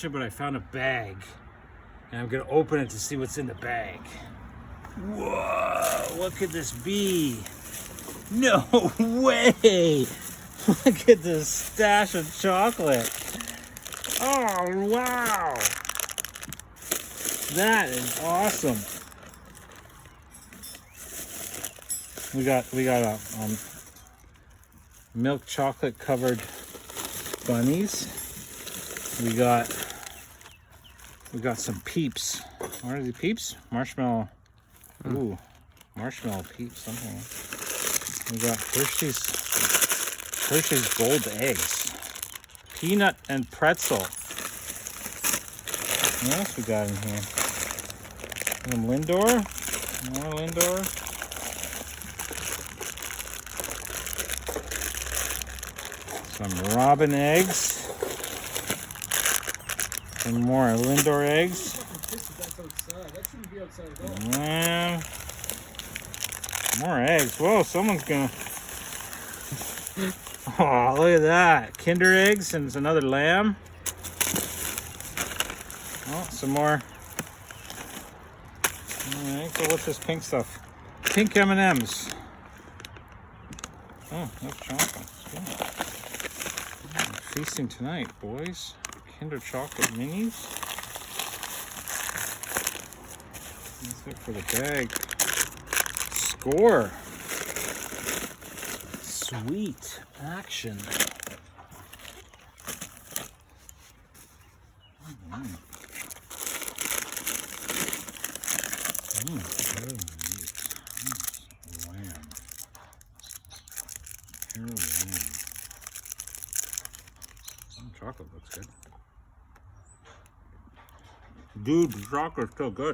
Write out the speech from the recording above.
But I found a bag, and I'm gonna open it to see what's in the bag. Whoa, what could this be? No way! Look at this stash of chocolate. Oh, wow! That is awesome. We got a milk chocolate covered bunnies. We got some Peeps. What are these Peeps? Marshmallow. Ooh, marshmallow Peeps. Something. We got Hershey's Gold Eggs. Peanut and pretzel. What else we got in here? Some Lindor. More Lindor. Some Robin eggs. Some more Lindor eggs. That shouldn't be outside at all. Man. More eggs. Whoa, someone's gonna. Oh, look at that. Kinder eggs and it's another lamb. Oh, some more. Alright, so what's this pink stuff? Pink M&Ms. Oh, that's chocolate. Good. Feasting tonight, boys. Kinder chocolate minis. That's it for the bag. Score. Sweet action. Very neat. Lamb. Pure lamb. Chocolate looks good. Dude, the chocolate's still good.